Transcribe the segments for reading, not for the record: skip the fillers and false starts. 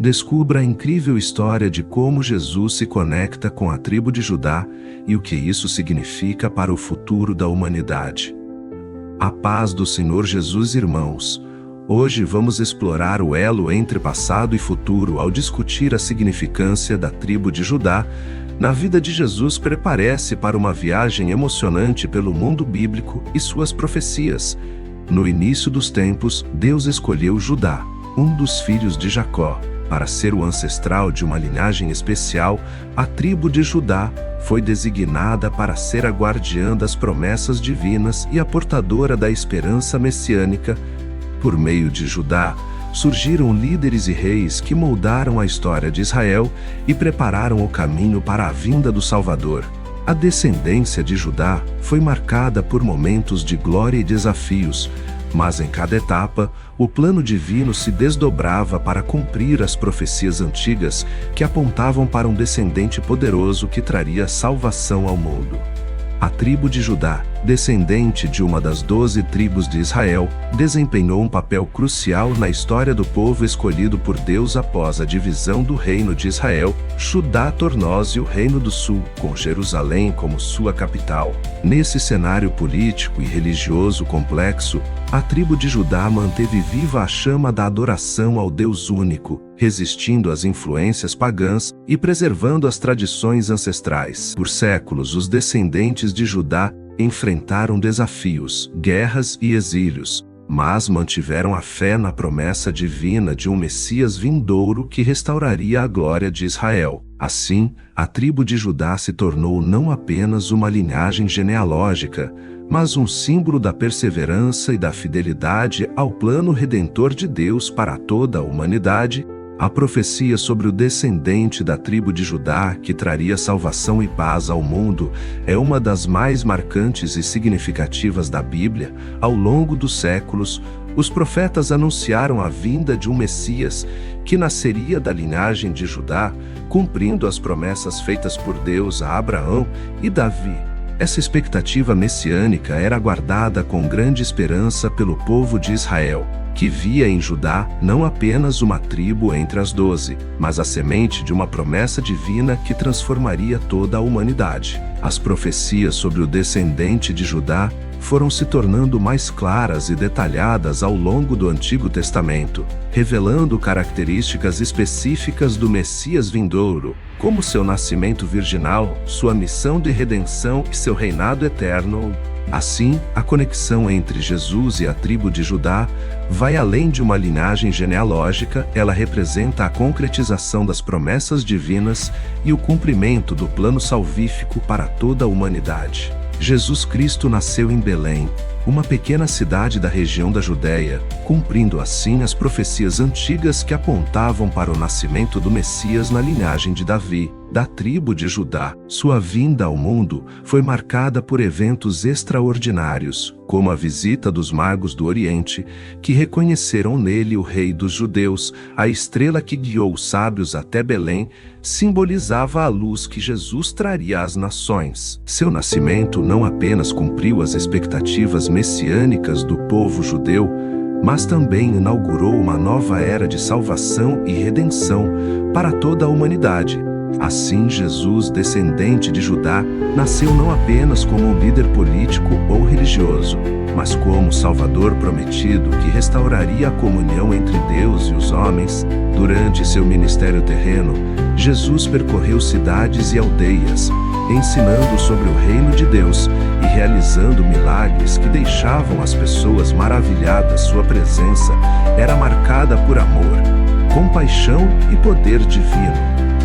descubra a incrível história de como Jesus se conecta com a tribo de Judá e o que isso significa para o futuro da humanidade. A paz do Senhor Jesus, irmãos. Hoje vamos explorar o elo entre passado e futuro ao discutir a significância da tribo de Judá na vida de Jesus. Prepare-se para uma viagem emocionante pelo mundo bíblico e suas profecias. No início dos tempos, Deus escolheu Judá, um dos filhos de Jacó, para ser o ancestral de uma linhagem especial. A tribo de Judá foi designada para ser a guardiã das promessas divinas e a portadora da esperança messiânica. Por meio de Judá, surgiram líderes e reis que moldaram a história de Israel e prepararam o caminho para a vinda do Salvador. A descendência de Judá foi marcada por momentos de glória e desafios, mas em cada etapa, o plano divino se desdobrava para cumprir as profecias antigas que apontavam para um descendente poderoso que traria salvação ao mundo. A tribo de Judá, descendente de uma das 12 tribos de Israel, desempenhou um papel crucial na história do povo escolhido por Deus após a divisão do reino de Israel. Judá tornou-se o Reino do Sul, com Jerusalém como sua capital. Nesse cenário político e religioso complexo, a tribo de Judá manteve viva a chama da adoração ao Deus único, resistindo às influências pagãs e preservando as tradições ancestrais. Por séculos, os descendentes de Judá enfrentaram desafios, guerras e exílios, mas mantiveram a fé na promessa divina de um Messias vindouro que restauraria a glória de Israel. Assim, a tribo de Judá se tornou não apenas uma linhagem genealógica, mas um símbolo da perseverança e da fidelidade ao plano redentor de Deus para toda a humanidade. A profecia sobre o descendente da tribo de Judá que traria salvação e paz ao mundo é uma das mais marcantes e significativas da Bíblia. Ao longo dos séculos, os profetas anunciaram a vinda de um Messias que nasceria da linhagem de Judá, cumprindo as promessas feitas por Deus a Abraão e Davi. Essa expectativa messiânica era aguardada com grande esperança pelo povo de Israel, que via em Judá não apenas uma tribo entre as 12, mas a semente de uma promessa divina que transformaria toda a humanidade. As profecias sobre o descendente de Judá foram se tornando mais claras e detalhadas ao longo do Antigo Testamento, revelando características específicas do Messias vindouro, como seu nascimento virginal, sua missão de redenção e seu reinado eterno. Assim, a conexão entre Jesus e a tribo de Judá vai além de uma linhagem genealógica. Ela representa a concretização das promessas divinas e o cumprimento do plano salvífico para toda a humanidade. Jesus Cristo nasceu em Belém, uma pequena cidade da região da Judéia, cumprindo assim as profecias antigas que apontavam para o nascimento do Messias na linhagem de Davi, da tribo de Judá. Sua vinda ao mundo foi marcada por eventos extraordinários, como a visita dos magos do Oriente, que reconheceram nele o rei dos judeus. A estrela que guiou os sábios até Belém simbolizava a luz que Jesus traria às nações. Seu nascimento não apenas cumpriu as expectativas messiânicas do povo judeu, mas também inaugurou uma nova era de salvação e redenção para toda a humanidade. Assim, Jesus, descendente de Judá, nasceu não apenas como um líder político ou religioso, mas como Salvador prometido que restauraria a comunhão entre Deus e os homens. Durante seu ministério terreno, Jesus percorreu cidades e aldeias, ensinando sobre o reino de Deus e realizando milagres que deixavam as pessoas maravilhadas. Sua presença era marcada por amor, compaixão e poder divino,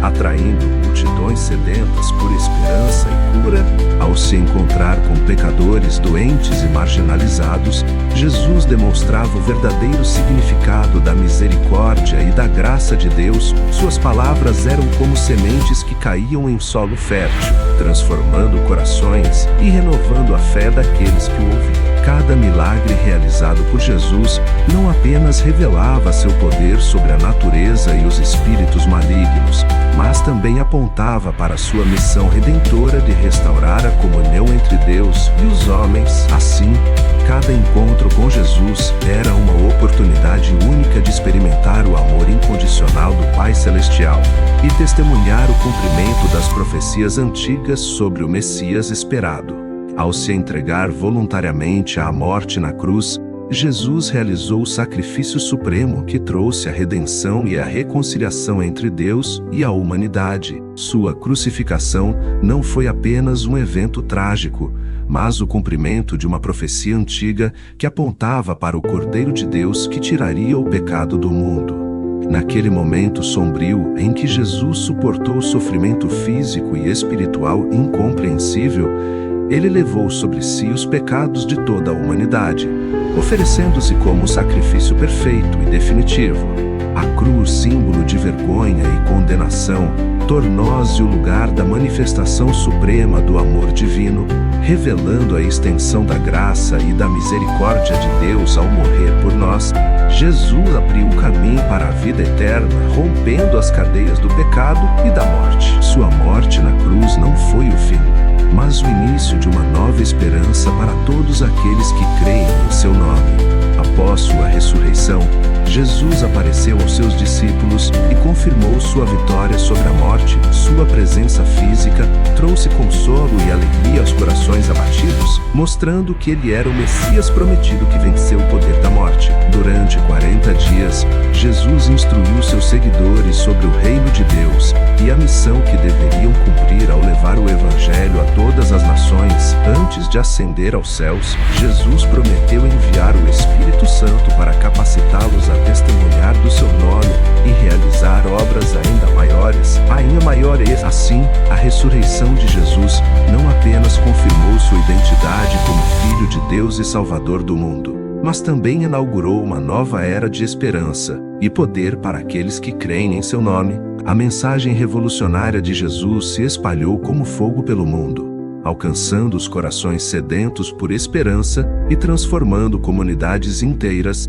atraindo multidões sedentas por esperança e cura. Ao se encontrar com pecadores doentes e marginalizados, Jesus demonstrava o verdadeiro significado da misericórdia e da graça de Deus. Suas palavras eram como sementes que caíam em solo fértil, transformando corações e renovando a fé daqueles que o ouviam. Cada milagre realizado por Jesus não apenas revelava seu poder sobre a natureza e os espíritos malignos, mas também apontava para sua missão redentora de restaurar a comunhão entre Deus e os homens. Assim, Cada encontro com Jesus era uma oportunidade única de experimentar o amor incondicional do Pai Celestial e testemunhar o cumprimento das profecias antigas sobre o Messias esperado. Ao se entregar voluntariamente à morte na cruz, Jesus realizou o sacrifício supremo que trouxe a redenção e a reconciliação entre Deus e a humanidade. Sua crucificação não foi apenas um evento trágico, mas o cumprimento de uma profecia antiga que apontava para o Cordeiro de Deus que tiraria o pecado do mundo. Naquele momento sombrio em que Jesus suportou o sofrimento físico e espiritual incompreensível, ele levou sobre si os pecados de toda a humanidade, oferecendo-se como sacrifício perfeito e definitivo. A cruz, símbolo de vergonha e condenação, tornou-se o lugar da manifestação suprema do amor divino, revelando a extensão da graça e da misericórdia de Deus ao morrer por nós. Jesus abriu o caminho para a vida eterna, rompendo as cadeias do pecado e da morte. Sua morte na cruz não foi o fim, mas o início de uma nova esperança para todos aqueles que creem em seu nome. Após sua ressurreição, Jesus apareceu aos seus discípulos e confirmou sua vitória sobre a morte. Sua presença física trouxe consolo e alegria aos corações abatidos, mostrando que ele era o Messias prometido que venceu o poder da morte. Durante 40 dias, Jesus instruiu seus seguidores sobre o reino de Deus e a missão que deveriam cumprir ao levar o Evangelho a todas as nações. Antes de ascender aos céus, Jesus prometeu enviar o Espírito Santo para capacitá-los a testemunhar do seu nome e realizar obras ainda maiores. Assim, a ressurreição de Jesus não apenas confirmou sua identidade como Filho de Deus e Salvador do mundo, mas também inaugurou uma nova era de esperança e poder para aqueles que creem em seu nome. A mensagem revolucionária de Jesus se espalhou como fogo pelo mundo, alcançando os corações sedentos por esperança e transformando comunidades inteiras.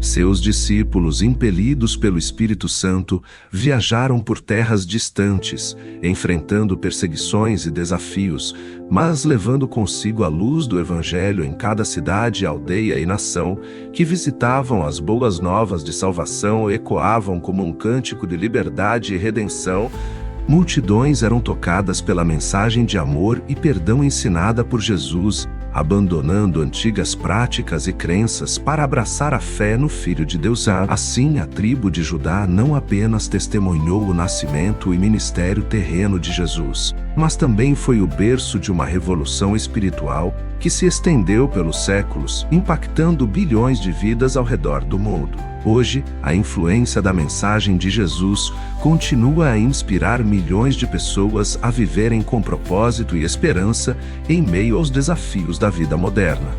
Seus discípulos, impelidos pelo Espírito Santo, viajaram por terras distantes, enfrentando perseguições e desafios, mas levando consigo a luz do Evangelho em cada cidade, aldeia e nação, que visitavam. As boas novas de salvação ecoavam como um cântico de liberdade e redenção. Multidões eram tocadas pela mensagem de amor e perdão ensinada por Jesus, abandonando antigas práticas e crenças para abraçar a fé no Filho de Deus. Assim, a tribo de Judá não apenas testemunhou o nascimento e ministério terreno de Jesus, mas também foi o berço de uma revolução espiritual que se estendeu pelos séculos, impactando bilhões de vidas ao redor do mundo. Hoje, a influência da mensagem de Jesus continua a inspirar milhões de pessoas a viverem com propósito e esperança em meio aos desafios da vida moderna.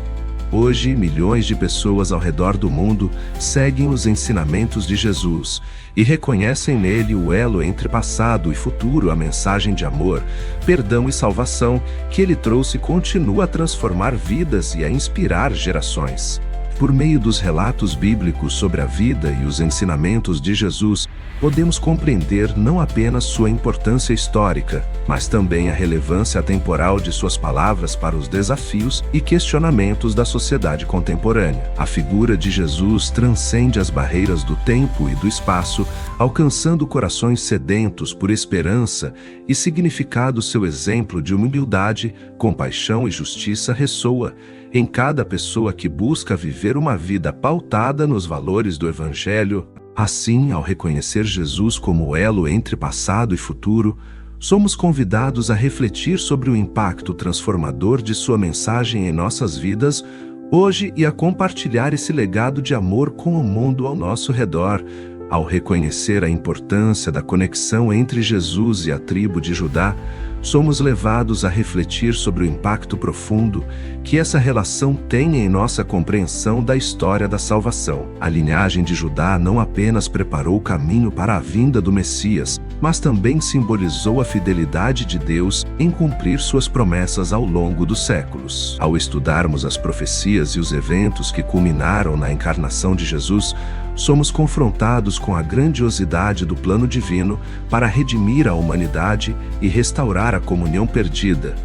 Hoje, milhões de pessoas ao redor do mundo seguem os ensinamentos de Jesus e reconhecem nele o elo entre passado e futuro. A mensagem de amor, perdão e salvação que ele trouxe continua a transformar vidas e a inspirar gerações. Por meio dos relatos bíblicos sobre a vida e os ensinamentos de Jesus, podemos compreender não apenas sua importância histórica, mas também a relevância atemporal de suas palavras para os desafios e questionamentos da sociedade contemporânea. A figura de Jesus transcende as barreiras do tempo e do espaço, alcançando corações sedentos por esperança e significado. Seu exemplo de humildade, compaixão e justiça ressoa em cada pessoa que busca viver uma vida pautada nos valores do Evangelho. Assim, ao reconhecer Jesus como o elo entre passado e futuro, somos convidados a refletir sobre o impacto transformador de sua mensagem em nossas vidas hoje e a compartilhar esse legado de amor com o mundo ao nosso redor. Ao reconhecer a importância da conexão entre Jesus e a tribo de Judá, somos levados a refletir sobre o impacto profundo que essa relação tem em nossa compreensão da história da salvação. A linhagem de Judá não apenas preparou o caminho para a vinda do Messias, mas também simbolizou a fidelidade de Deus em cumprir suas promessas ao longo dos séculos. Ao estudarmos as profecias e os eventos que culminaram na encarnação de Jesus, somos confrontados com a grandiosidade do plano divino para redimir a humanidade e restaurar a comunhão perdida.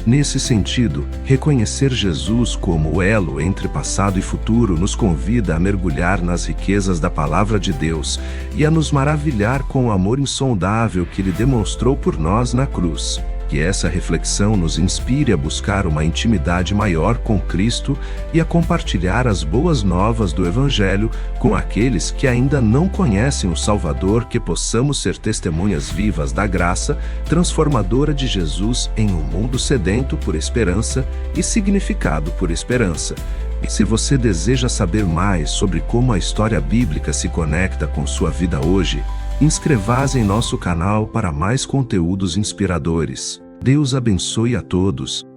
Nesse sentido, reconhecer Jesus como o elo entre passado e futuro nos convida a mergulhar nas riquezas da Palavra de Deus e a nos maravilhar com o amor insondável que Ele demonstrou por nós na cruz. Que essa reflexão nos inspire a buscar uma intimidade maior com Cristo e a compartilhar as boas novas do Evangelho com aqueles que ainda não conhecem o Salvador, que possamos ser testemunhas vivas da graça transformadora de Jesus em um mundo sedento por esperança e significado por esperança. E se você deseja saber mais sobre como a história bíblica se conecta com sua vida hoje, inscreva-se em nosso canal para mais conteúdos inspiradores. Deus abençoe a todos.